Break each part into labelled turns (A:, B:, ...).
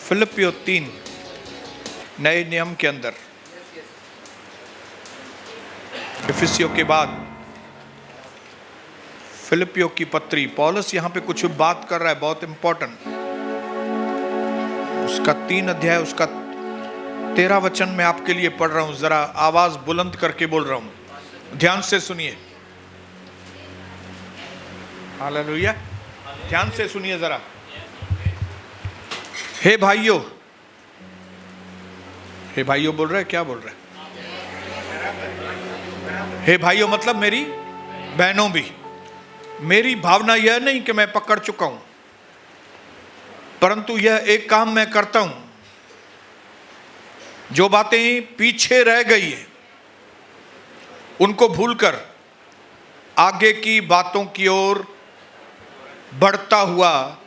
A: फिलिपियों 3 नए नियम के अंदर इफिसियों के बाद फिलिपियों की पत्री, पौलुस यहां पे कुछ बात कर रहा है बहुत इंपॉर्टेंट। उसका 3 अध्याय उसका 13 वचन में आपके लिए पढ़ रहा हूं। जरा आवाज बुलंद करके बोल रहा हूं, ध्यान से सुनिए। हालेलुया, ध्यान से सुनिए जरा। हे भाइयों, हे भाइयों बोल रहे, क्या बोल रहे? हे भाइयों मतलब मेरी बहनों भी। मेरी भावना यह नहीं कि मैं पकड़ चुका हूं, परंतु यह एक काम मैं करता हूं, जो बातें पीछे रह गई है उनको भूलकर आगे की बातों की ओर बढ़ता हुआ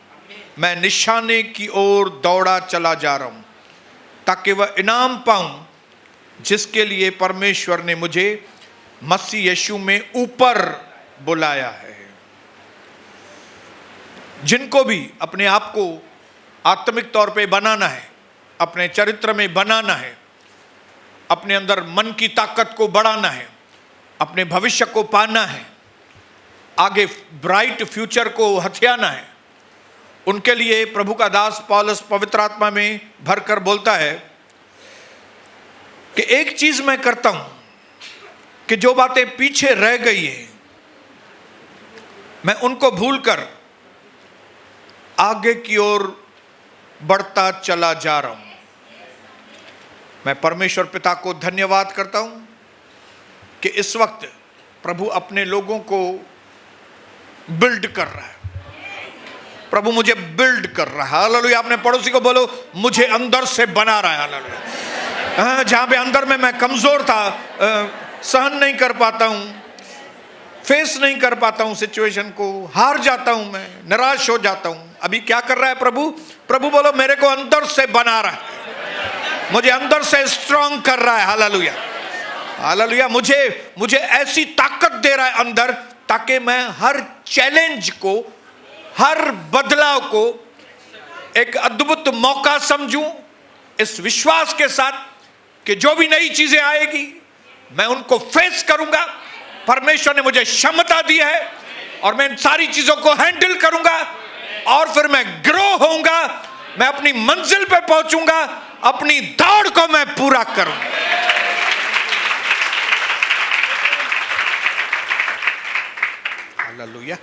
A: मैं निशाने की ओर दौड़ा चला जा रहा हूं, ताकि वह इनाम पाऊं जिसके लिए परमेश्वर ने मुझे मसीह यीशु में ऊपर बुलाया है। जिनको भी अपने आप को आत्मिक तौर पे बनाना है, अपने चरित्र में बनाना है, अपने अंदर मन की ताकत को बढ़ाना है, अपने भविष्य को पाना है, आगे ब्राइट फ्यूचर को हथियाना है, उनके लिए प्रभु का दास पौलुस पवित्र आत्मा में भरकर बोलता है कि एक चीज मैं करता हूं कि जो बातें पीछे रह गई है मैं उनको भूलकर आगे की ओर बढ़ता चला जा रहा हूं। मैं परमेश्वर पिता को धन्यवाद करता हूं कि इस वक्त प्रभु अपने लोगों को बिल्ड कर रहा है। प्रभु मुझे बिल्ड कर रहा है। हालेलुया। अपने पड़ोसी को बोलो, मुझे अंदर से बना रहा है। हालेलुया। जहां पे अंदर में मैं कमजोर था, सहन नहीं कर पाता हूं, फेस नहीं कर पाता हूं सिचुएशन को, हार जाता हूं, मैं निराश हो जाता हूं, अभी क्या कर रहा है प्रभु? प्रभु बोलो, मेरे को अंदर से बना रहा है, मुझे अंदर से स्ट्रांग कर रहा है। Hallelujah, hallelujah. मुझे ऐसी ताकत दे रहा है अंदर, ताकि मैं हर चैलेंज को, हर बदलाव को एक अद्भुत मौका समझूं, इस विश्वास के साथ कि जो भी नई चीजें आएगी मैं उनको फेस करूंगा। परमेश्वर ने मुझे क्षमता दी है और मैं इन सारी चीजों को हैंडल करूंगा और फिर मैं ग्रो होऊंगा, मैं अपनी मंजिल पे पहुंचूंगा, अपनी दौड़ को मैं पूरा करूंगा। हालेलुया।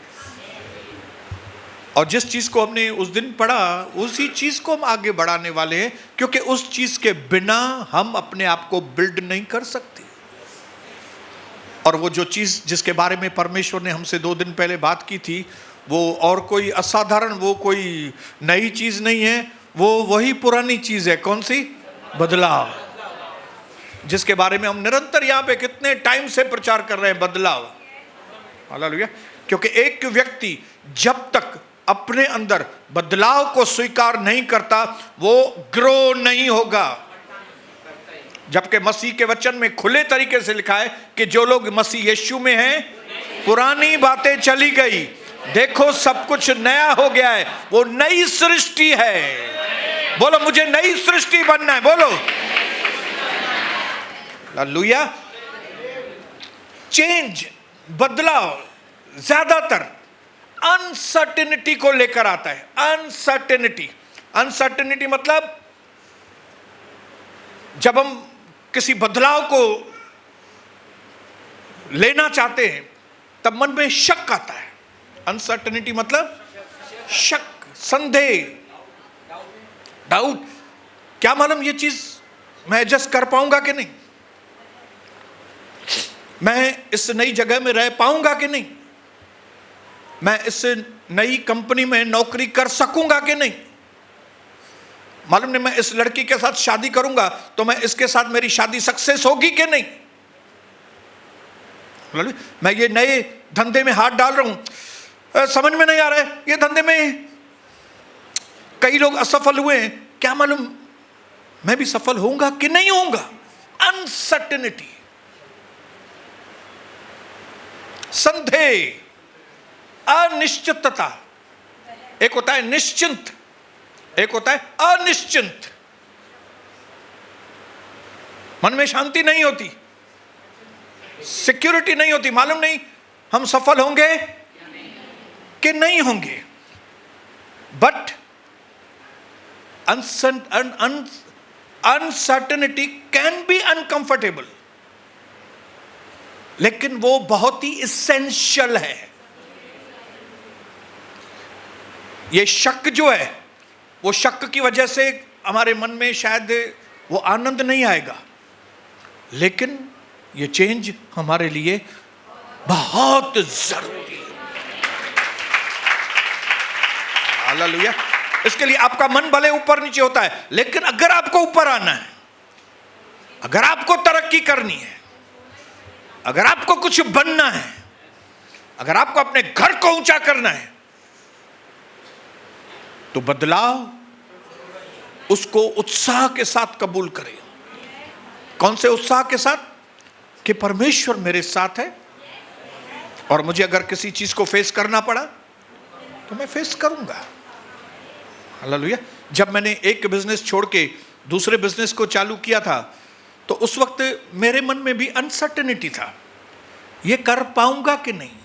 A: और जिस चीज को हमने उस दिन पढ़ा उसी चीज को हम आगे बढ़ाने वाले हैं, क्योंकि उस चीज के बिना हम अपने आप को बिल्ड नहीं कर सकते। और वो जो चीज जिसके बारे में परमेश्वर ने हमसे 2 दिन पहले बात की थी, वो और कोई असाधारण, वो कोई नई चीज नहीं है, वो वही पुरानी चीज है। कौन सी? बदलाव, जिसके बारे में हम निरंतर यहां पे कितने टाइम से प्रचार कर रहे हैं, बदलाव। हालेलुया। क्योंकि एक व्यक्ति जब तक अपने अंदर बदलाव को स्वीकार नहीं करता, वो ग्रो नहीं होगा। जबकि मसीह के वचन में खुले तरीके से लिखा है कि जो लोग मसीह यीशु में हैं, पुरानी बातें चली गई, देखो सब कुछ नया हो गया है। वो नई सृष्टि है। बोलो, मुझे नई सृष्टि बनना है। बोलो हालेलुया। चेंज, बदलाव ज्यादातर अनसर्टेनिटी को लेकर आता है। अनसर्टेनिटी मतलब जब हम किसी बदलाव को लेना चाहते हैं तब मन में शक आता है। अनसर्टेनिटी मतलब शक, संदेह, डाउट। क्या मालूम ये चीज मैं एडजस्ट कर पाऊंगा कि नहीं, मैं इस नई जगह में रह पाऊंगा कि नहीं, मैं इस नई कंपनी में नौकरी कर सकूंगा कि नहीं, मालूम नहीं मैं इस लड़की के साथ शादी करूंगा तो मैं इसके साथ मेरी शादी सक्सेस होगी कि नहीं, मैं ये नए धंधे में हाथ डाल रहा हूं, समझ में नहीं आ रहा है, ये धंधे में कई लोग असफल हुए हैं, क्या मालूम मैं भी सफल होऊंगा कि नहीं होऊंगा। अनसर्टेनिटी, संदेह, अनिश्चितता। एक होता है निश्चिंत, एक होता है अनिश्चिंत, मन में शांति नहीं होती, सिक्योरिटी नहीं होती, मालूम नहीं हम सफल होंगे कि नहीं होंगे। But uncertainty can be uncomfortable, लेकिन वो बहुत ही इसेंशियल है। ये शक जो है, वो शक की वजह से हमारे मन में शायद वो आनंद नहीं आएगा, लेकिन ये चेंज हमारे लिए बहुत जरूरी है। हालेलुया। इसके लिए आपका मन भले ऊपर नीचे होता है, लेकिन अगर आपको ऊपर आना है, अगर आपको तरक्की करनी है, अगर आपको कुछ बनना है, अगर आपको अपने घर को ऊंचा करना है, तो बदलाव उसको उत्साह के साथ कबूल करें। कौन से उत्साह के साथ? कि परमेश्वर मेरे साथ है, और मुझे अगर किसी चीज को फेस करना पड़ा तो मैं फेस करूंगा। हालेलुया। जब मैंने एक बिजनेस छोड़ के दूसरे बिजनेस को चालू किया था, तो उस वक्त मेरे मन में भी अनसर्टेनिटी था, ये कर पाऊंगा कि नहीं,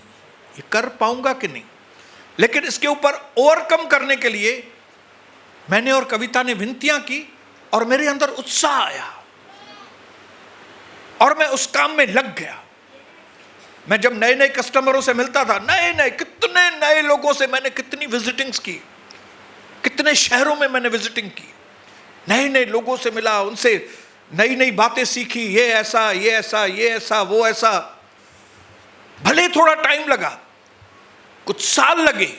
A: ये कर पाऊंगा कि नहीं। लेकिन इसके ऊपर ओवरकम करने के लिए मैंने और कविता ने विनतियां की, और मेरे अंदर उत्साह आया, और मैं उस काम में लग गया। मैं जब नए नए कस्टमरों से मिलता था, कितने नए लोगों से मैंने कितनी विजिटिंग्स की, कितने शहरों में मैंने विजिटिंग की, नए नए लोगों से मिला, उनसे नई नई बातें सीखी, ये ऐसा, ये ऐसा, ये ऐसा, वो ऐसा। भले थोड़ा टाइम लगा, कुछ साल लगे,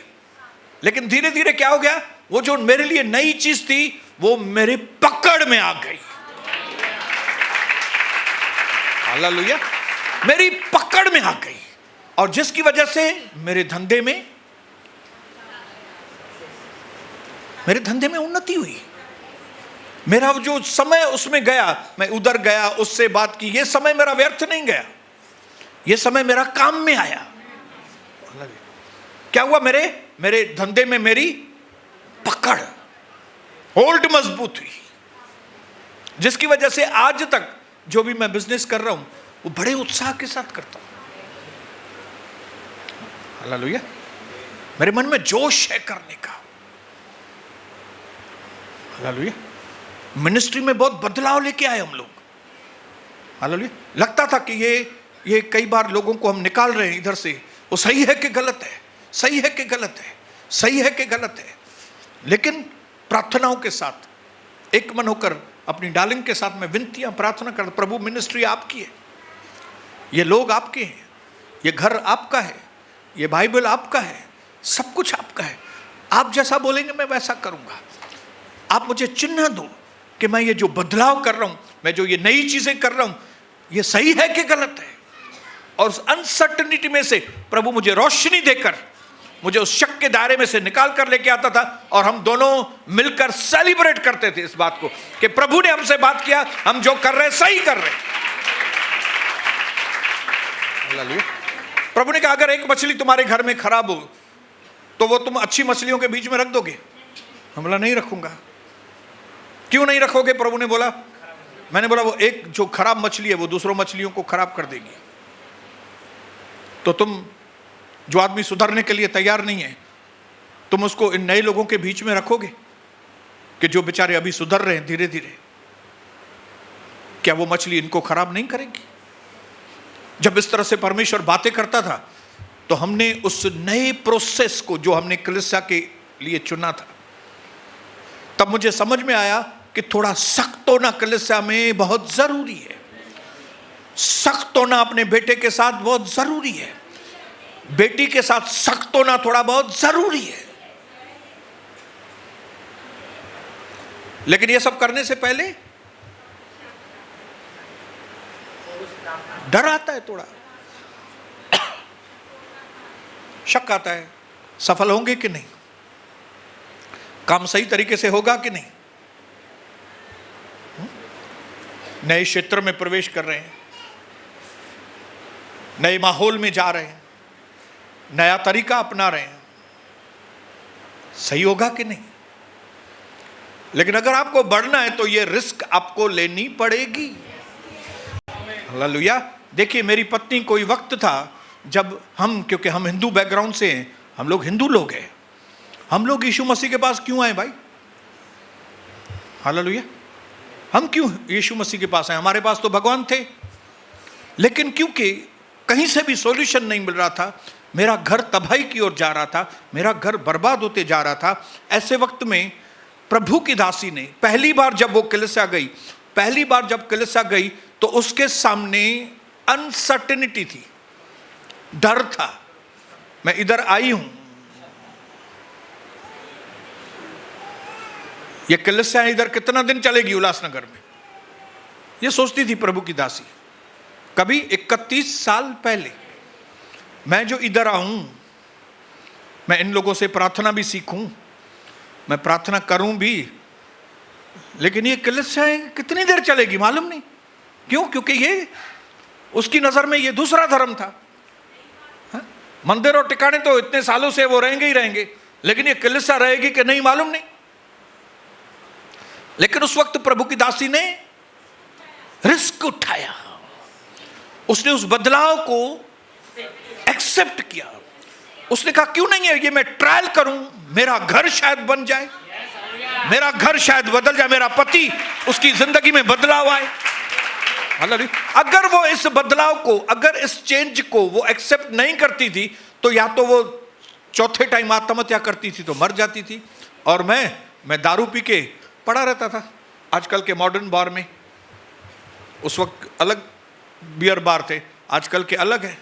A: लेकिन धीरे धीरे क्या हो गया, वो जो मेरे लिए नई चीज थी वो मेरे पकड़ में आ गई। हालेलुया। मेरी पकड़ में आ गई, और जिसकी वजह से मेरे धंधे में उन्नति हुई। मेरा जो समय उसमें गया, मैं उधर गया, उससे बात की, ये समय मेरा व्यर्थ नहीं गया, ये समय मेरा काम में आया। क्या हुआ? मेरे धंधे में मेरी पकड़, होल्ड मजबूत हुई, जिसकी वजह से आज तक जो भी मैं बिजनेस कर रहा हूं वो बड़े उत्साह के साथ करता हूं। हालेलुया। मेरे मन में जोश है करने का। हालेलुया। मिनिस्ट्री में बहुत बदलाव लेके आए हम लोग। हालेलुया। लगता था कि ये कई बार लोगों को हम निकाल रहे हैं इधर से, वो सही है कि गलत है, सही है कि गलत है, सही है कि गलत है। लेकिन प्रार्थनाओं के साथ एक मन होकर अपनी डार्लिंग के साथ मैं विनतियां प्रार्थना कर, प्रभु मिनिस्ट्री आपकी है, ये लोग आपके हैं, ये घर आपका है, ये बाइबल आपका है, सब कुछ आपका है, आप जैसा बोलेंगे मैं वैसा करूंगा। आप मुझे चिन्ह दो कि मैं ये जो बदलाव कर रहा हूं, मैं जो ये नई चीजें कर रहा हूं, ये सही है कि गलत है। और उस अनसर्टेनिटी में से प्रभु मुझे रोशनी देकर मुझे उस शक के दायरे में से निकाल कर लेके आता था, और हम दोनों मिलकर सेलिब्रेट करते थे इस बात को कि प्रभु ने हमसे बात किया, हम जो कर रहे हैं सही कर रहे हैं। प्रभु ने कहा अगर एक मछली तुम्हारे घर में खराब हो तो वो तुम अच्छी मछलियों के बीच में रख दोगे? हम बोला नहीं रखूंगा। क्यों नहीं रखोगे? प्रभु ने बोला, मैंने बोला वो एक जो खराब मछली है वो दूसरों मछलियों को खराब कर देगी, तो तुम जो आदमी सुधरने के लिए तैयार नहीं है, तुम उसको इन नए लोगों के बीच में रखोगे कि जो बेचारे अभी सुधर रहे हैं धीरे धीरे, क्या वो मछली इनको खराब नहीं करेगी? जब इस तरह से परमेश्वर बातें करता था, तो हमने उस नए प्रोसेस को जो हमने कलीसिया के लिए चुना था, तब मुझे समझ में आया कि थोड़ा सख्त होना कलीसिया में बहुत जरूरी है। सख्त होना अपने बेटे के साथ बहुत जरूरी है, बेटी के साथ सख्त होना थोड़ा बहुत जरूरी है। लेकिन ये सब करने से पहले डर आता है, थोड़ा शक आता है, सफल होंगे कि नहीं, काम सही तरीके से होगा कि नहीं, नए क्षेत्र में प्रवेश कर रहे हैं, नए माहौल में जा रहे हैं, नया तरीका अपना रहे हैं, सही होगा कि नहीं। लेकिन अगर आपको बढ़ना है तो ये रिस्क आपको लेनी पड़ेगी। हालेलुया। देखिए, मेरी पत्नी, कोई वक्त था जब क्योंकि हम हिंदू बैकग्राउंड से हैं, हम लोग हिंदू लोग हैं, हम लोग यीशु मसीह के पास क्यों आए भाई? हालेलुया। हम क्यों यीशु मसीह के पास आए? हमारे पास तो भगवान थे। लेकिन क्योंकि कहीं से भी सॉल्यूशन नहीं मिल रहा था, मेरा घर तबाही की ओर जा रहा था, मेरा घर बर्बाद होते जा रहा था, ऐसे वक्त में प्रभु की दासी ने पहली बार जब वो कलीसिया गई तो उसके सामने अनसर्टेनिटी थी, डर था। मैं इधर आई हूं, ये कलीसिया इधर कितना दिन चलेगी उल्लासनगर में, ये सोचती थी प्रभु की दासी। कभी 31 साल पहले मैं जो इधर आऊं, मैं इन लोगों से प्रार्थना भी सीखूं, मैं प्रार्थना करूं भी, लेकिन ये कलीसिया कितनी देर चलेगी मालूम नहीं। क्यों? क्योंकि ये उसकी नजर में ये दूसरा धर्म था। मंदिर और टिकाने तो इतने सालों से वो रहेंगे ही रहेंगे, लेकिन ये कलीसिया रहेगी कि नहीं मालूम नहीं। लेकिन उस वक्त प्रभु की दासी ने रिस्क उठाया, उसने उस बदलाव को एक्सेप्ट किया। उसने कहा क्यों नहीं है, ये मैं ट्रायल करूं, मेरा घर शायद बन जाए, मेरा घर शायद बदल जाए, मेरा पति, उसकी जिंदगी में बदलाव आए। अगर वो इस बदलाव को, अगर इस चेंज को वो एक्सेप्ट नहीं करती थी तो या तो वो चौथे टाइम आत्महत्या करती थी तो मर जाती थी, और मैं दारू पी के पड़ा रहता था। आजकल के मॉडर्न बार में, उस वक्त अलग बियर बार थे, आजकल के अलग है।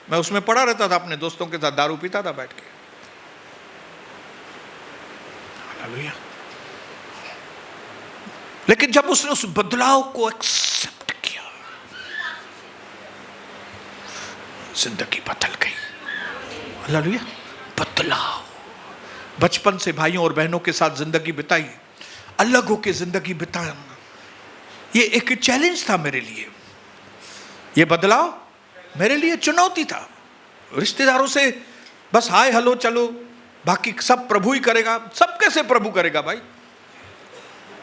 A: मैं उसमें पड़ा रहता था, अपने दोस्तों के साथ दारू पीता था बैठ के। हालेलुया। लेकिन जब उसने उस बदलाव को एक्सेप्ट किया, जिंदगी बदल गई। हालेलुया। बदलाव। बचपन से भाइयों और बहनों के साथ जिंदगी बिताई, अलग होकर जिंदगी बिताना, ये एक चैलेंज था मेरे लिए। ये बदलाव मेरे लिए चुनौती था। रिश्तेदारों से बस हाय हेलो चलो, बाकी सब प्रभु ही करेगा। सब कैसे प्रभु करेगा भाई?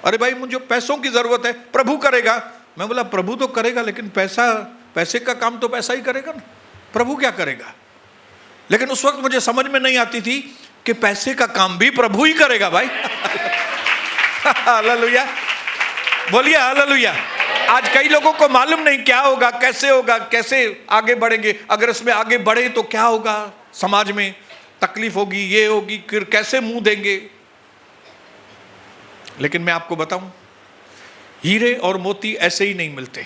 A: अरे भाई मुझे पैसों की जरूरत है, प्रभु करेगा। मैं बोला प्रभु तो करेगा, लेकिन पैसे का काम तो पैसा ही करेगा ना, प्रभु क्या करेगा? लेकिन उस वक्त मुझे समझ में नहीं आती थी कि पैसे का काम भी प्रभु ही करेगा भाई। हालेलुया। बोलिए हालेलुया। आज कई लोगों को मालूम नहीं क्या होगा, कैसे होगा, कैसे आगे बढ़ेंगे, अगर इसमें आगे बढ़े तो क्या होगा, समाज में तकलीफ होगी, ये होगी, फिर कैसे मुंह देंगे। लेकिन मैं आपको बताऊं, हीरे और मोती ऐसे ही नहीं मिलते।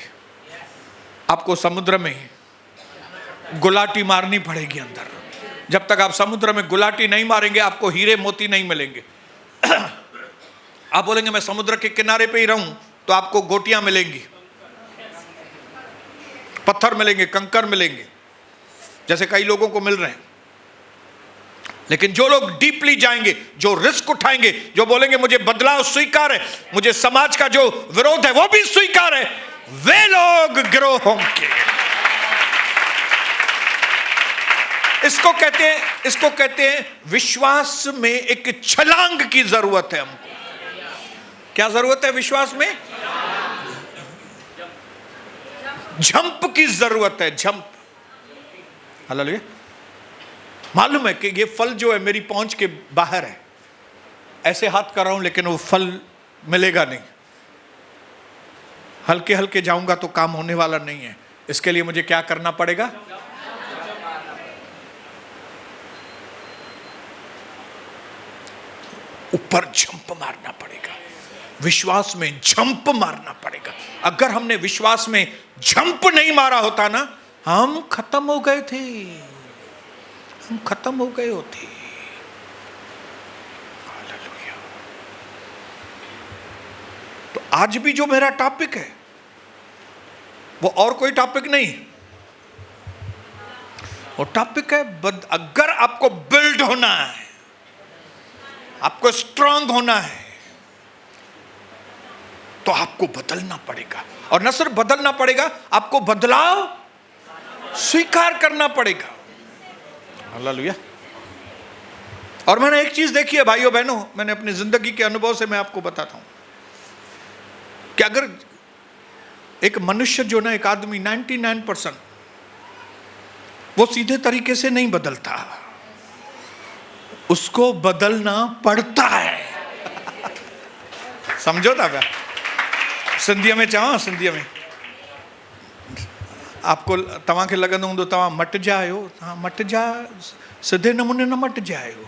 A: आपको समुद्र में गुलाटी मारनी पड़ेगी अंदर। जब तक आप समुद्र में गुलाटी नहीं मारेंगे, आपको हीरे मोती नहीं मिलेंगे। आप बोलेंगे मैं समुद्र के किनारे पे ही रहूं, तो आपको गोटियां मिलेंगी, पत्थर मिलेंगे, कंकर मिलेंगे, जैसे कई लोगों को मिल रहे हैं। लेकिन जो लोग डीपली जाएंगे, जो रिस्क उठाएंगे, जो बोलेंगे मुझे बदलाव स्वीकार है, मुझे समाज का जो विरोध है वो भी स्वीकार है, वे लोग ग्रो होंगे। इसको कहते हैं विश्वास में एक छलांग की जरूरत है हमको। क्या जरूरत है? विश्वास में जंप की जरूरत है, जंप। हालेलुया। मालूम है कि ये फल जो है मेरी पहुंच के बाहर है, ऐसे हाथ कर रहा हूं लेकिन वो फल मिलेगा नहीं। हल्के हल्के जाऊंगा तो काम होने वाला नहीं है। इसके लिए मुझे क्या करना पड़ेगा? ऊपर जंप मारना पड़ेगा, विश्वास में जंप मारना पड़ेगा। अगर हमने विश्वास में जंप नहीं मारा होता ना, हम खत्म हो गए थे, हम खत्म हो गए होते। हालेलुया। तो आज भी जो मेरा टॉपिक है वो और कोई टॉपिक नहीं, वो टॉपिक है अगर आपको बिल्ड होना है, आपको स्ट्रांग होना है, तो आपको बदलना पड़ेगा। और न सिर्फ बदलना पड़ेगा, आपको बदलाव स्वीकार करना पड़ेगा। हालेलुया। और मैंने एक चीज देखी है भाइयों बहनों, मैंने अपनी जिंदगी के अनुभव से मैं आपको बताता हूं कि अगर एक मनुष्य जो ना, एक आदमी 99% वो सीधे तरीके से नहीं बदलता, उसको बदलना पड़ता है। समझो था क्या? सिंधिया में चवां, सिंधिया में आपको तव्हांखे लॻंदो हूंदो तव्हां मटिजा आहियो, तव्हां मटिजा सिधे नमूने न मटिजा आहियो।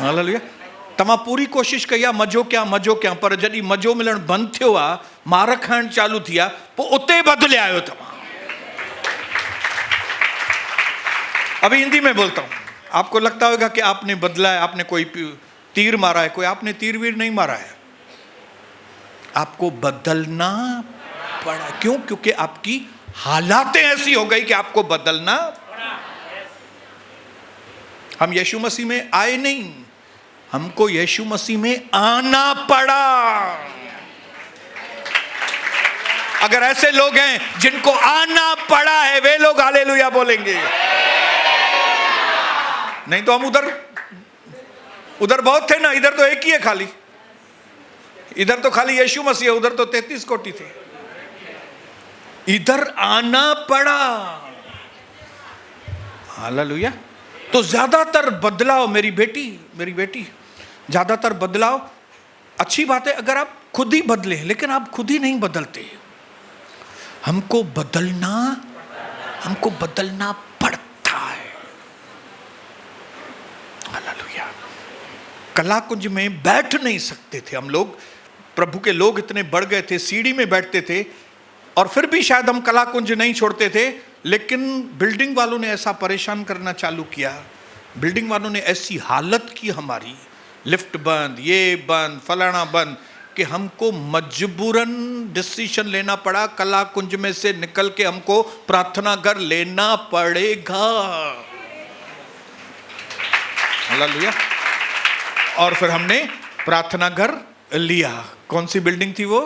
A: हालेलुया। तव्हां पूरी कोशिश कई आहे मज़ो कयां, पर जॾहिं मज़ो मिलणु बंदि थियो आहे, मार खाइण चालू थी आहे, पोइ उते बदिलिया आहियो तव्हां। अभी हिंदी में बोलता हूं, आपको लगता होगा कि आपने बदला है, आपने कोई तीर मारा है, कोई आपने तीर वीर नहीं मारा है, आपको बदलना पड़ा। क्यों? क्योंकि आपकी हालातें ऐसी हो गई कि आपको बदलना। हम यीशु मसीह में आए नहीं, हमको यीशु मसीह में आना पड़ा। अगर ऐसे लोग हैं जिनको आना पड़ा है, वे लोग हालेलुया बोलेंगे। नहीं तो हम उधर बहुत थे ना, इधर तो एक ही है खाली, इधर तो खाली यीशु मसीह है, उधर तो 33 कोटि थे। इधर आना पड़ा। हालेलुया। तो ज्यादातर बदलाव, मेरी बेटी ज्यादातर बदलाव अच्छी बात है अगर आप खुद ही बदले, लेकिन आप खुद ही नहीं बदलते, हमको बदलना पड़ता है। हालेलुया। कला कुंज में बैठ नहीं सकते थे हम लोग, प्रभु के लोग इतने बढ़ गए थे, सीढ़ी में बैठते थे, और फिर भी शायद हम कला कुंज नहीं छोड़ते थे, लेकिन बिल्डिंग वालों ने ऐसा परेशान करना चालू किया, बिल्डिंग वालों ने ऐसी हालत की हमारी, लिफ्ट बंद, ये बंद, फलाना बंद, कि हमको मजबूरन डिसीजन लेना पड़ा, कला कुंज में से निकल के हमको प्रार्थना घर लेना पड़ेगा। हालेलुया। और फिर हमने प्रार्थना घर लिया। कौन सी बिल्डिंग थी वो?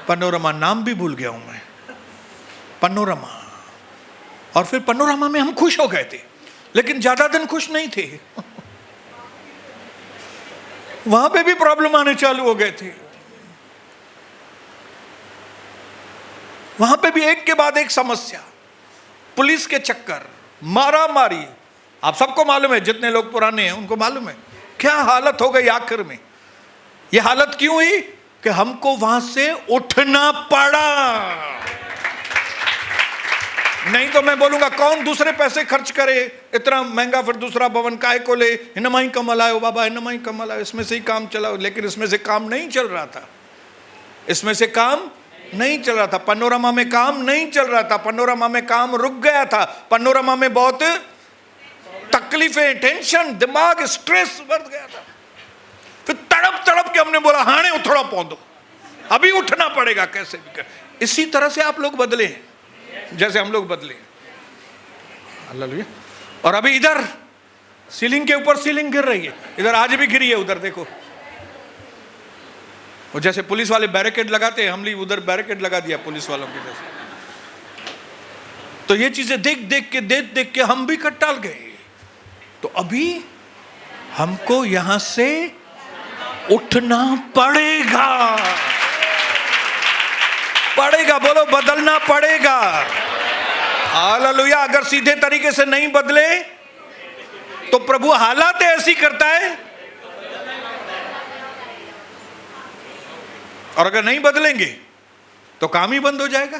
A: पनोरमा। नाम भी भूल गया हूं मैं, पनोरमा। और फिर पनोरमा में हम खुश हो गए थे, लेकिन ज्यादा दिन खुश नहीं थे। वहां पे भी प्रॉब्लम आने चालू हो गए थे, वहां पे भी एक के बाद एक समस्या, पुलिस के चक्कर, मारा मारी। आप सबको मालूम है, जितने लोग पुराने हैं उनको मालूम है क्या हालत हो गई आखिर में। यह हालत क्यों हुई? कि हमको वहां से उठना पड़ा। नहीं तो मैं बोलूंगा कौन दूसरे पैसे खर्च करे, इतना महंगा फिर दूसरा भवन काहे को ले, इनमा ही कम लायो बाबा, इनमा ही कम लायो, इसमें से ही काम चलाओ। लेकिन इसमें से काम नहीं चल रहा था, इसमें से काम नहीं चल रहा था। पनोरमा में काम नहीं चल रहा था, पनोरमा में काम रुक गया था, पनोरमा में बहुत तकलीफें, टेंशन, दिमाग, स्ट्रेस बढ़ गया था। फिर तड़प तड़प के हमने बोला हाणे उठना पौंदो, अभी उठना पड़ेगा कैसे भी कर। इसी तरह से आप लोग बदले हैं जैसे हम लोग बदले। हालेलुया। और अभी इधर सीलिंग के ऊपर सीलिंग गिर रही है, इधर आज भी गिरी है, उधर देखो। और जैसे पुलिस वाले बैरिकेड लगाते हैं, हमने उधर बैरिकेड लगा दिया पुलिस वालों की जैसे। तो ये चीजें देख देख के हम भी कट्टाल गए। तो अभी हमको यहां से उठना पड़ेगा, बोलो बदलना पड़ेगा। हालेलुया। अगर सीधे तरीके से नहीं बदले तो प्रभु हालात ऐसी करता है, और अगर नहीं बदलेंगे तो काम ही बंद हो जाएगा।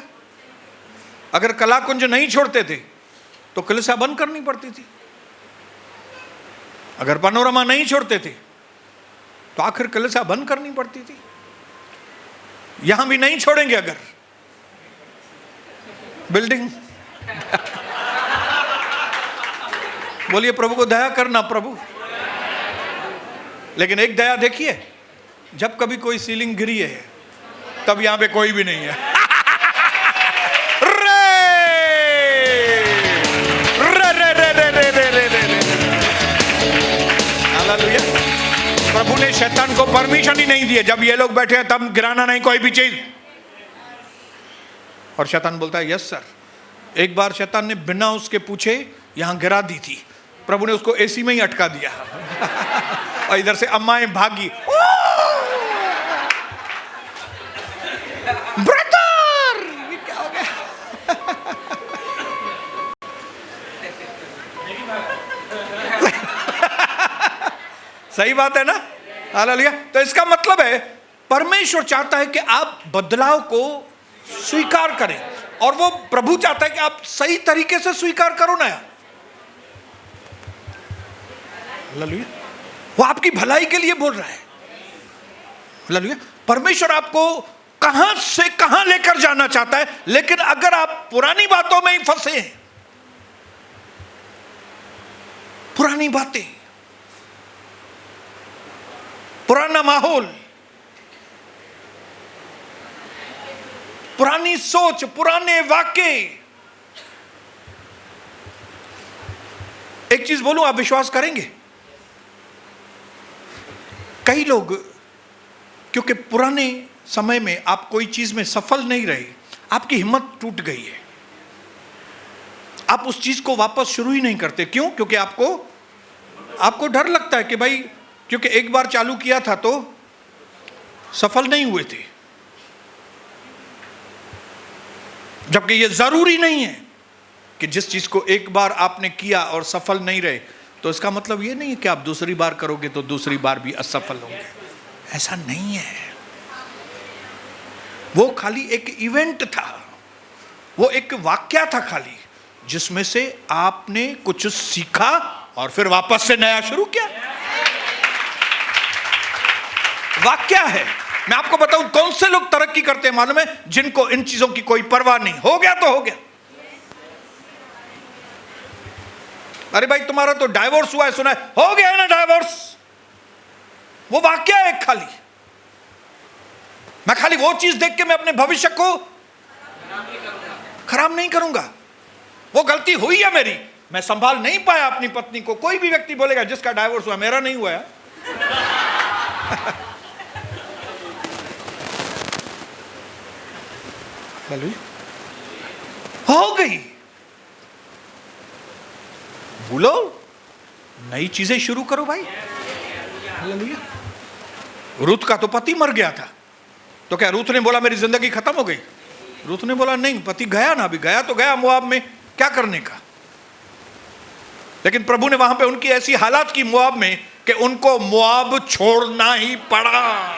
A: अगर कला कुंज नहीं छोड़ते थे तो कलीसिया बंद करनी पड़ती थी, अगर पनोरमा नहीं छोड़ते थे तो आखिर कलीसिया बंद करनी पड़ती थी। यहां भी नहीं छोड़ेंगे अगर बिल्डिंग। बोलिए प्रभु को दया करना प्रभु। लेकिन एक दया देखिए, जब कभी कोई सीलिंग गिरी है तब यहां पे कोई भी नहीं है। हालेलुया। प्रभु ने शैतान को परमिशन ही नहीं दिया, जब ये लोग बैठे हैं तब गिराना नहीं कोई भी चीज। और शैतान बोलता है यस सर। एक बार शैतान ने बिना उसके पूछे यहां गिरा दी थी, प्रभु ने उसको एसी में ही अटका दिया और इधर से अम्माएं भागी, ब्रदर ये क्या हो गया? सही बात है ना? हालेलुया। तो इसका मतलब है परमेश्वर चाहता है कि आप बदलाव को स्वीकार करें, और वो प्रभु चाहता है कि आप सही तरीके से स्वीकार करो ना। हालेलुया। वो आपकी भलाई के लिए बोल रहा है। हालेलुया। परमेश्वर आपको कहां से कहां लेकर जाना चाहता है, लेकिन अगर आप पुरानी बातों में ही फंसे हैं, पुरानी बातें, पुराना माहौल, पुरानी सोच, पुराने वाक्य। एक चीज बोलूं, आप विश्वास करेंगे, कई लोग क्योंकि पुराने समय में आप कोई चीज में सफल नहीं रहे, आपकी हिम्मत टूट गई है, आप उस चीज को वापस शुरू ही नहीं करते। क्यों? क्योंकि आपको डर लगता है कि भाई, क्योंकि एक बार चालू किया था तो सफल नहीं हुए थे। जबकि ये जरूरी नहीं है कि जिस चीज को एक बार आपने किया और सफल नहीं रहे तो इसका मतलब ये नहीं है कि आप दूसरी बार करोगे तो दूसरी बार भी असफल होंगे। ऐसा नहीं है। वो खाली एक इवेंट था, वो एक वाक्या था खाली, जिसमें से आपने कुछ सीखा और फिर वापस से नया शुरू किया। वाक्या है। मैं आपको बताऊं कौन से लोग तरक्की करते हैं मालूम है? जिनको इन चीजों की कोई परवाह नहीं। हो गया तो हो गया। अरे भाई तुम्हारा तो डाइवोर्स हुआ है, सुना है? हो गया है ना डाइवोर्स। वो वाक्य है खाली। मैं खाली वो चीज देख के मैं अपने भविष्य को खराब नहीं करूंगा। वो गलती हुई है मेरी, मैं संभाल नहीं पाया अपनी पत्नी को। कोई भी व्यक्ति बोलेगा जिसका डाइवोर्स हुआ, मेरा नहीं हुआ है। हो गई, भूलो, नई चीजें शुरू करो भाई। हालेलुया। रूथ का तो पति मर गया था, तो क्या रूथ ने बोला मेरी जिंदगी खत्म हो गई? रूथ ने बोला नहीं, पति गया ना, अभी गया तो गया मोआब में, क्या करने का। लेकिन प्रभु ने वहां पे उनकी ऐसी हालात की मोआब में कि उनको मोआब छोड़ना ही पड़ा।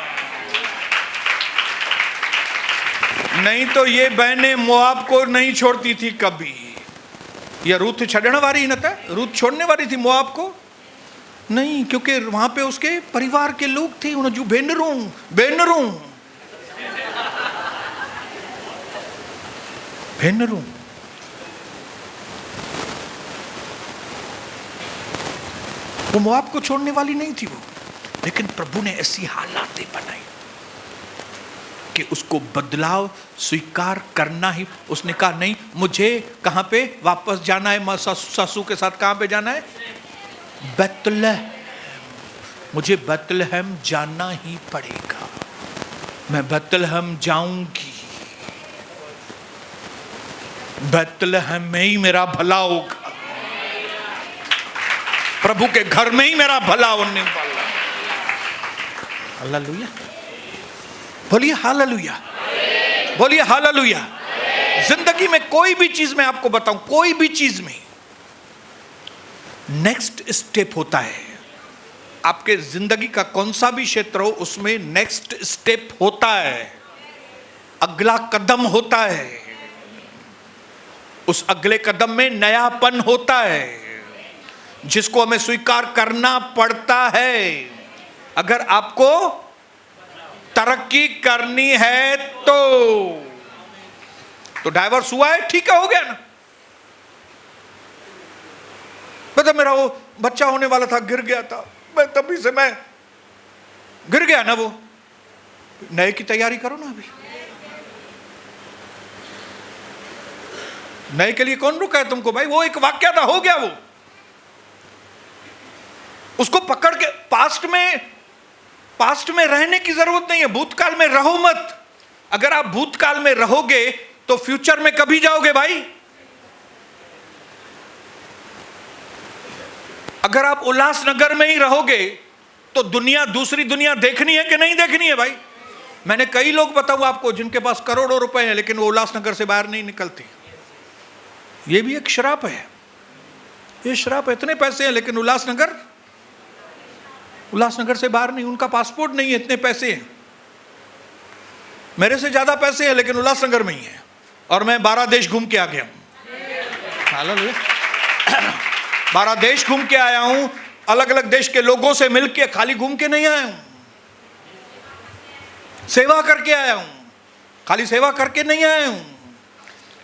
A: नहीं तो ये बहनें मोआब को नहीं छोड़ती थी कभी। या रूथ छड़ने वाली न था, रूथ छोड़ने वाली थी मोआब को? नहीं, क्योंकि वहां पे उसके परिवार के लोग थे, उन्हें जो बेनरू वो मोआब को छोड़ने वाली नहीं थी वो। लेकिन प्रभु ने ऐसी हालातें बनाई कि उसको बदलाव स्वीकार करना ही। उसने कहा नहीं, मुझे कहां पे वापस जाना है? सासू के साथ कहां पे जाना है? बैतलहम। मुझे बैतलहम जाना ही पड़ेगा। मैं बैतलहम जाऊंगी, बैतलहम में ही मेरा भला होगा, प्रभु के घर में ही मेरा भला होने वाला। हालेलुया। बोलिए हालेलुया, बोलिए हालेलुया। जिंदगी में कोई भी चीज में आपको बताऊं, कोई भी चीज में नेक्स्ट स्टेप होता है। आपके जिंदगी का कौन सा भी क्षेत्र हो, उसमें नेक्स्ट स्टेप होता है, अगला कदम होता है। उस अगले कदम में नयापन होता है, जिसको हमें स्वीकार करना पड़ता है। अगर आपको तरक्की करनी है तो डाइवोर्स हुआ है, ठीक है, हो गया ना। पता मेरा वो बच्चा होने वाला था, गिर गया था, मैं तभी से मैं गिर गया ना। वो नए की तैयारी करो ना। अभी नए के लिए कौन रुका है तुमको भाई? वो एक वाक्या था, हो गया वो। उसको पकड़ के पास्ट में रहने की जरूरत नहीं है। भूतकाल में रहो मत। अगर आप भूतकाल में रहोगे तो फ्यूचर में कभी जाओगे भाई? अगर आप उल्लासनगर में ही रहोगे तो दुनिया, दूसरी दुनिया देखनी है कि नहीं देखनी है भाई? मैंने कई लोग बताऊं आपको जिनके पास करोड़ों रुपए हैं लेकिन वो उल्लासनगर से बाहर नहीं निकलते। ये भी एक श्राप है, ये श्राप है। इतने पैसे हैं लेकिन उल्लासनगर से बाहर नहीं, उनका पासपोर्ट नहीं है, इतने पैसे हैं। मेरे से ज्यादा पैसे हैं लेकिन उल्लासनगर में ही है, और मैं 12 देश घूम के आ गया हूं। हालेलुया। 12 देश घूम के आया हूं, अलग अलग देश के लोगों से मिलके, खाली घूम के नहीं आया हूं, सेवा करके आया हूं। खाली सेवा करके नहीं आया हूं,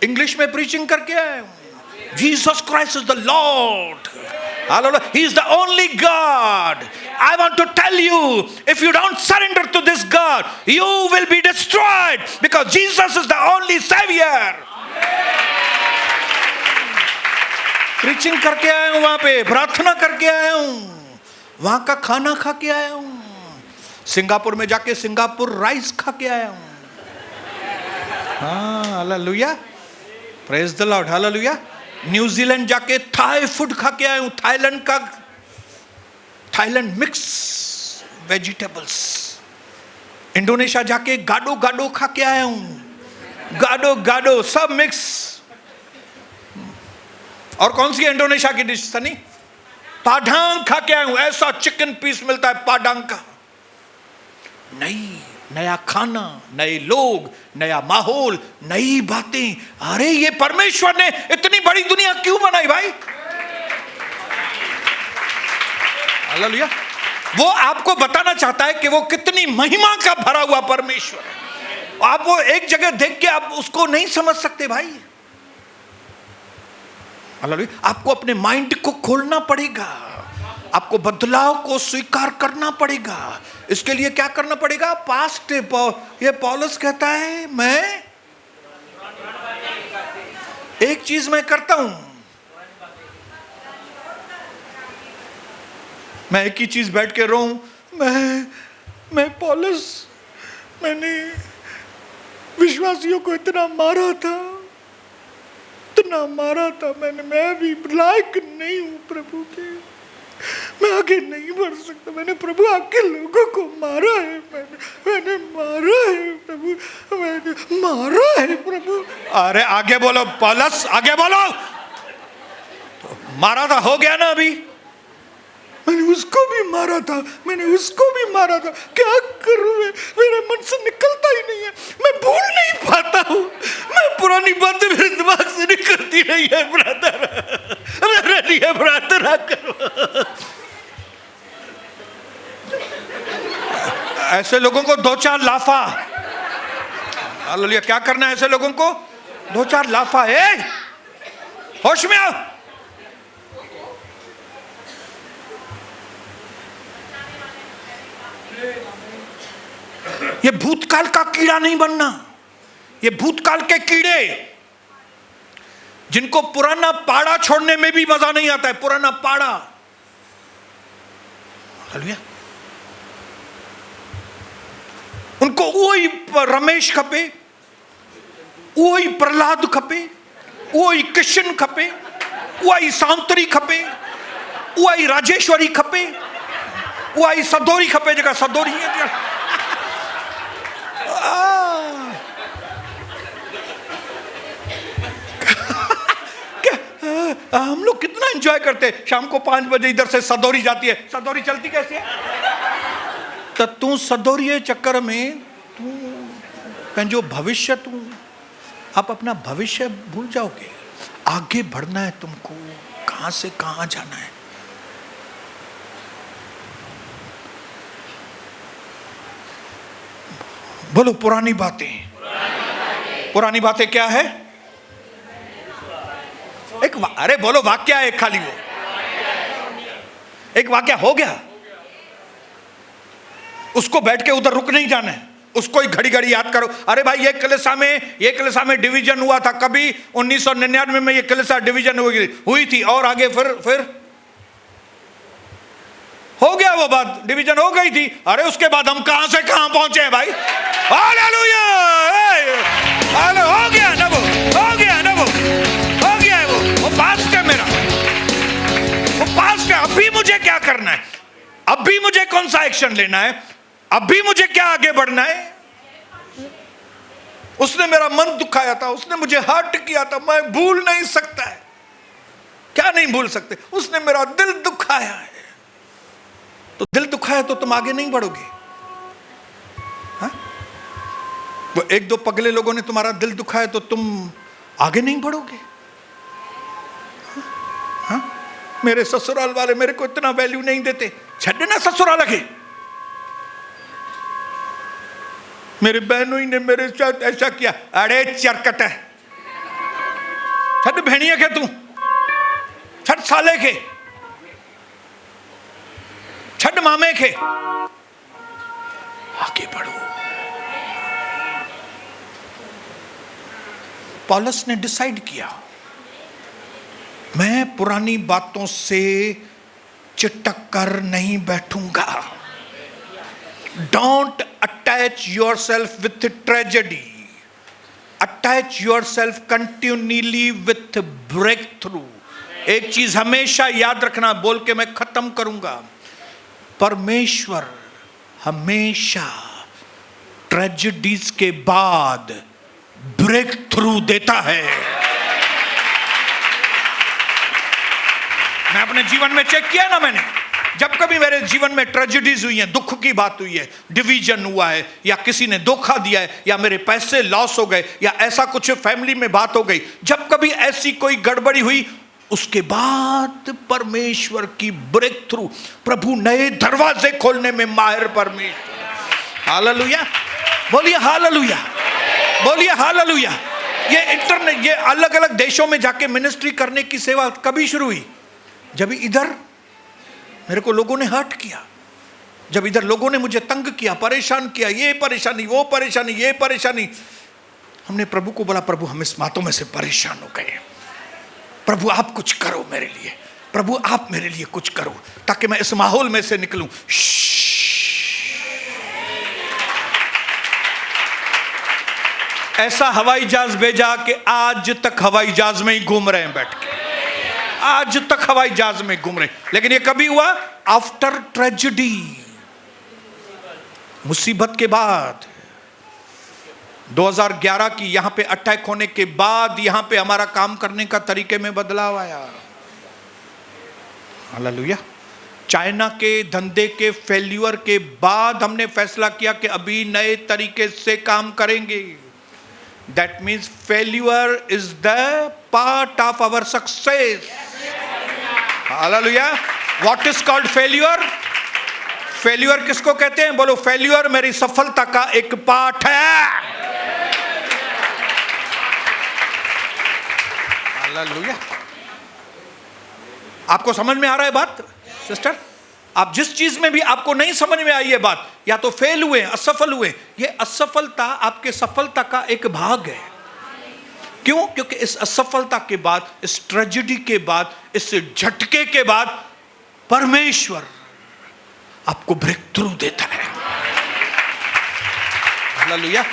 A: इंग्लिश में प्रीचिंग करके आया हूं। Jesus Christ is the Lord. Hallelujah. He is the only God. I want to tell you, if you don't surrender to this God, you will be destroyed, because Jesus is the only Savior. Preaching करके आया हूं, वहां पे प्रार्थना करके आया हूं, वहां का खाना खा के आया हूं। सिंगापुर में जाके सिंगापुर राइस खा के आया हूं। हाँ, hallelujah, praise the Lord, hallelujah. New Zealand जाके थाई फूड खा के आया हूं, थाईलैंड मिक्स वेजिटेबल्स। इंडोनेशिया जाके गाडो गाडो खा के आया हूं, गाडो गाडो सब मिक्स। और कौन सी इंडोनेशिया की डिश सनी? पाडांग खा के आया हूं। ऐसा चिकन पीस मिलता है पाडांग का। नया खाना, नए लोग, नया माहौल, नई बातें। अरे ये परमेश्वर ने इतनी बड़ी दुनिया क्यों बनाई भाई? हालेलुया। वो आपको बताना चाहता है कि वो कितनी महिमा का भरा हुआ परमेश्वर है। आप वो एक जगह देख के आप उसको नहीं समझ सकते भाई। हालेलुया। आपको अपने माइंड को खोलना पड़ेगा, आपको बदलाव को स्वीकार करना पड़ेगा। इसके लिए क्या करना पड़ेगा? पास्ट, ये पौलुस कहता है, मैं एक चीज मैं करता हूं, मैं एक ही चीज बैठ के रोऊं, मैं पौलुस, मैंने विश्वासियों को इतना मारा था, मैं भी लायक नहीं हूं प्रभु के, मैं आगे नहीं बढ़ सकता। मैंने प्रभु आपके लोगों को मारा है, मैंने मारा है प्रभु, मैंने मारा है प्रभु। अरे आगे बोलो पौलुस, आगे बोलो। तो मारा था, हो गया ना अभी। मैंने उसको भी मारा था, क्या करूं मैं? मेरे मन से निकलता ही नहीं है, मैं भूल नहीं पाता हूं, मैं पुरानी बातें मेरे दिमाग से निकलती नहीं है। ब्रदर, मेरे लिए प्रार्थना करो। ऐसे लोगों को 2-4 लाफा। हालेलुया। क्या करना है ऐसे लोगों को? 2-4 लाफा। होश में आओ। ये भूतकाल का कीड़ा नहीं बनना। ये भूतकाल के कीड़े जिनको पुराना पाड़ा छोड़ने में भी मजा नहीं आता है, पुराना पाड़ा। हालेलुया। उनको वही रमेश खपे, वही प्रहलाद खपे, वही किशन खपे, वही सांतरी खपे, वही राजेश्वरी खपे, वही सदोरी खपे। जगह सदोरी है। हम लोग कितना एंजॉय करते हैं। शाम को 5 बजे इधर से सदोरी जाती है। सदोरी चलती कैसे है? तो तू सदोरी चक्कर में तू जो भविष्य, तू आप अपना भविष्य भूल जाओगे। आगे बढ़ना है तुमको, कहां से कहां जाना है। बोलो पुरानी बातें। पुरानी बातें क्या है? अरे बोलो वाक्य है खाली। वो एक वाक्य हो गया, उसको बैठ के उधर रुक नहीं जाना है, उसको ही घड़ी घड़ी याद करो। अरे भाई ये कलीसिया में डिवीजन हुआ था कभी 1999 में, ये कलीसिया डिवीजन हुई थी, और आगे फिर हो गया वो बात, डिवीजन हो गई थी। अरे उसके बाद हम कहां से कहां पहुंचे हैं भाई। हालेलुया। हो गया ना वो, हो गया वो पास्ट है मेरा, वो पास्ट है। अभी अभी मुझे कौन सा एक्शन लेना है, अभी मुझे क्या आगे बढ़ना है। उसने मेरा मन दुखाया था, उसने मुझे हर्ट किया था, मैं भूल नहीं सकता है। क्या नहीं भूल सकते? उसने मेरा दिल दुखाया है। तो दिल दुखाया तो तुम आगे नहीं बढ़ोगे। हा? वो एक दो पगले लोगों ने तुम्हारा दिल दुखाया तो तुम आगे नहीं बढ़ोगे। हा? मेरे ससुराल वाले मेरे को इतना वैल्यू नहीं देते, छड़ना ससुराल के। मेरे बहनों ने मेरे साथ ऐसा किया, अरे चरकट है, छड़ बहनिया के तू, छड़ साले के, छड़ मामे के। आगे बढ़ो। पौलुस ने डिसाइड किया, मैं पुरानी बातों से चिटक कर नहीं बैठूंगा। Don't attach yourself with tragedy. Attach yourself continually with breakthrough. एक चीज हमेशा याद रखना, बोल के मैं खत्म करूंगा। परमेश्वर हमेशा ट्रेजेडीज के बाद ब्रेक थ्रू देता है। मैं अपने जीवन में चेक किया ना, मैंने जब कभी मेरे जीवन में ट्रेजेडीज हुई हैं, दुख की बात हुई है, डिवीजन हुआ है, या किसी ने धोखा दिया है, या मेरे पैसे लॉस हो गए, या ऐसा कुछ फैमिली में बात हो गई, जब कभी ऐसी कोई गड़बड़ी हुई, उसके बाद परमेश्वर की ब्रेक थ्रू, प्रभु नए दरवाजे खोलने में माहिर परमेश्वर। हालेलुया, बोलिए हालेलुया, बोलिए हालेलुया। ये इंटरनेट, ये अलग अलग देशों में जाके मिनिस्ट्री करने की सेवा कभी शुरू हुई? जब इधर मेरे को लोगों ने हर्ट किया, जब इधर लोगों ने मुझे तंग किया, परेशान किया, ये परेशानी, वो परेशानी, ये परेशानी, हमने प्रभु को बोला, प्रभु हम इस बातों में से परेशान हो गए, प्रभु आप कुछ करो मेरे लिए, प्रभु आप मेरे लिए कुछ करो ताकि मैं इस माहौल में से निकलूं। ऐसा हवाई जहाज भेजा कि आज तक हवाई जहाज में ही घूम रहे हैं बैठ के, आज तक हवाई जहाज में घूम रहे। लेकिन ये कभी हुआ? आफ्टर ट्रेजेडी, मुसीबत के बाद। 2011 की यहां पे अटैक होने के बाद यहां पे हमारा काम करने का तरीके में बदलाव आया। हालेलुया। चाइना के धंधे के फेल्यूर के बाद हमने फैसला किया कि अभी नए तरीके से काम करेंगे। That means failure is the part of our success. Hallelujah. What is called failure? Failure किसको कहते हैं? बोलो, failure मेरी सफलता का एक पार्ट है। Hallelujah. आपको समझ में आ रहा है बात सिस्टर? आप जिस चीज में भी आपको नहीं समझ में आई है बात, या तो फेल हुए, असफल हुए, ये असफलता आपके सफलता का एक भाग है। क्यों? क्योंकि इस असफलता के बाद, इस ट्रेजेडी के बाद, इस झटके के बाद परमेश्वर आपको ब्रेक थ्रू देता है। हालेलुया।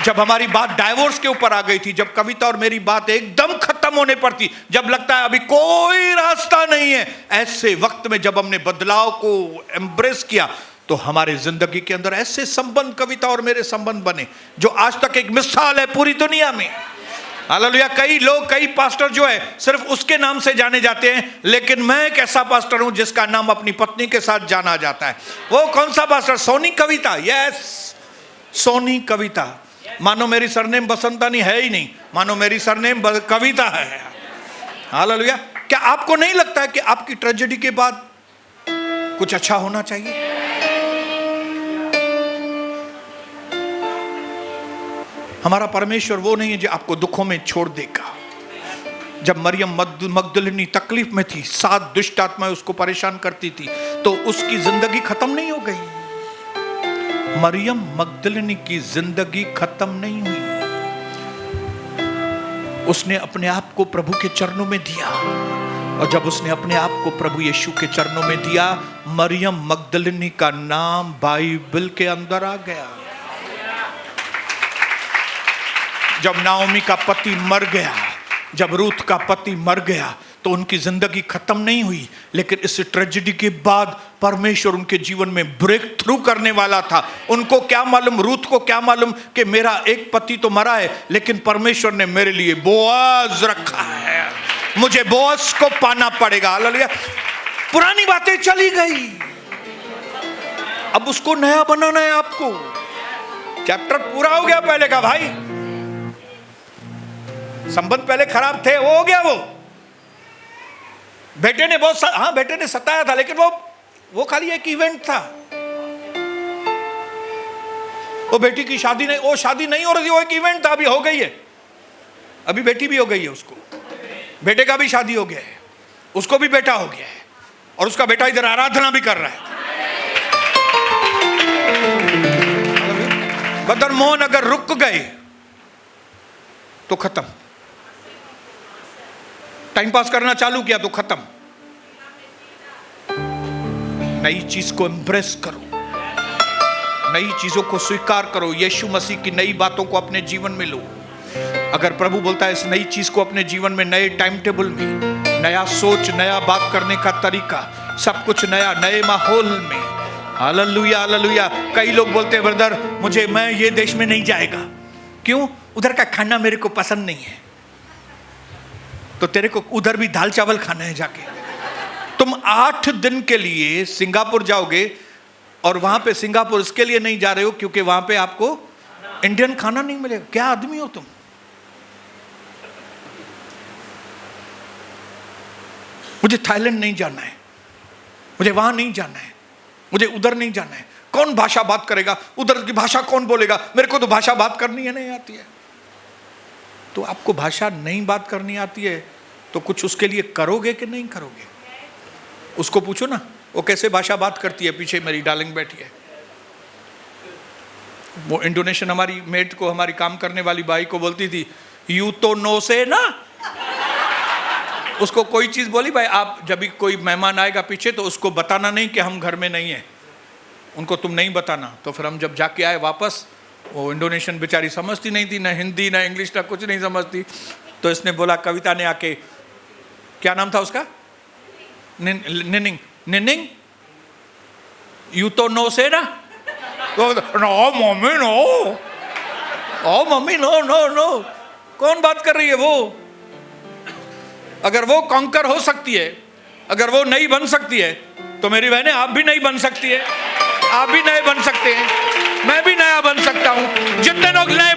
A: जब हमारी बात डाइवोर्स के ऊपर आ गई थी, जब कविता और मेरी बात एकदम खत्म होने पर थी, जब लगता है अभी कोई रास्ता नहीं है, ऐसे वक्त में जब हमने बदलाव को एम्ब्रेस किया, तो हमारे जिंदगी के अंदर ऐसे संबंध, कविता और मेरे संबंध बने जो आज तक एक मिसाल है पूरी दुनिया में। हालेलुया। कई लोग, कई पास्टर जो है सिर्फ उसके नाम से जाने जाते हैं, लेकिन मैं एक ऐसा पास्टर हूं जिसका नाम अपनी पत्नी के साथ जाना जाता है। वो कौन सा पास्टर? सोनी कविता। यस, सोनी कविता। मानो मेरी सरनेम बसंतानी है ही नहीं, मानो मेरी सरनेम कविता है। हालेलुया। क्या आपको नहीं लगता है कि आपकी ट्रेजेडी के बाद कुछ अच्छा होना चाहिए? हमारा परमेश्वर वो नहीं है जो आपको दुखों में छोड़ देगा। जब मरियम मगदलिनी तकलीफ में थी, 7 दुष्ट आत्माएं उसको परेशान करती थी, तो उसकी जिंदगी खत्म नहीं हो गई। मरियम मगदलिनी की जिंदगी खत्म नहीं हुई। उसने अपने आप को प्रभु के चरणों में दिया, और जब उसने अपने आप को प्रभु यीशु के चरणों में दिया, मरियम मगदलिनी का नाम बाइबल के अंदर आ गया। जब नाओमी का पति मर गया, जब रूथ का पति मर गया, तो तो उनकी जिंदगी खत्म नहीं हुई, लेकिन इस ट्रेजेडी के बाद परमेश्वर उनके जीवन में ब्रेक थ्रू करने वाला था। उनको क्या मालूम, रूथ को क्या मालूम कि मेरा एक पति तो मरा है, लेकिन परमेश्वर ने मेरे लिए बोअज रखा है, मुझे बोअज को पाना पड़ेगा। हालेलुया। पुरानी बातें चली गई, अब उसको नया बनाना है आपको। चैप्टर पूरा हो गया पहले का भाई, संबंध पहले खराब थे, वो हो गया। वो बेटे ने बहुत हाँ बेटे ने सताया था, लेकिन वो खाली एक इवेंट था। वो बेटी की शादी नहीं, वो शादी नहीं हो रही थी, वो एक इवेंट था। अभी हो गई है, अभी बेटी भी हो गई है, उसको बेटे का भी शादी हो गया है, उसको भी बेटा हो गया है, और उसका बेटा इधर आराधना भी कर रहा है। बदर मोहन अगर रुक गए तो खत्म, टाइम पास करना चालू किया तो खत्म। नई चीज को एम्ब्रेस करो, नई चीजों को स्वीकार करो, यीशु मसीह की नई बातों को अपने जीवन में लो। अगर प्रभु बोलता है इस नई चीज को अपने जीवन में, नए टाइम टेबल में, नया सोच, नया बात करने का तरीका, सब कुछ नया, नए माहौल में। Hallelujah hallelujah. कई लोग बोलते हैं ब्रदर मैं ये देश में नहीं जाएगा, क्यों? उधर का खाना मेरे को पसंद नहीं है। तो तेरे को उधर भी दाल चावल खाना है जाके। तुम 8 दिन के लिए सिंगापुर जाओगे, और वहां पे सिंगापुर इसके लिए नहीं जा रहे हो क्योंकि वहां पे आपको इंडियन खाना नहीं मिलेगा। क्या आदमी हो तुम? मुझे थाईलैंड नहीं जाना है, मुझे वहां नहीं जाना है, मुझे उधर नहीं जाना है। कौन भाषा बात करेगा, उधर की भाषा कौन बोलेगा? मेरे को तो भाषा बात करनी है नहीं आती है। तो आपको भाषा नहीं बात करनी आती है तो कुछ उसके लिए करोगे कि नहीं करोगे? उसको पूछो ना, वो कैसे भाषा बात करती है। पीछे मेरी डार्लिंग बैठी है, वो इंडोनेशियन हमारी मेट को, हमारी काम करने वाली बाई को बोलती थी, यू तो नो से ना। उसको कोई चीज बोली, भाई आप जब भी कोई मेहमान आएगा पीछे तो उसको बताना नहीं कि हम घर में नहीं है, उनको तुम नहीं बताना। तो फिर हम जब जाके आए वापस, वो इंडोनेशियन बेचारी समझती नहीं थी, ना हिंदी ना इंग्लिश ना कुछ नहीं समझती। तो इसने बोला, कविता ने आके, क्या नाम था उसका? निनिंग। निनिंग, यू तो नो से ना। तो नो मम्मी नो, ओ मम्मी नो नो नो। कौन बात कर रही है वो? अगर वो कॉन्कर हो सकती है, अगर वो नहीं बन सकती है, तो मेरी बहनें आप भी नहीं बन सकती है, आप भी नए बन सकते हैं, मैं भी नया बन सकता हूं। जितने लोग नए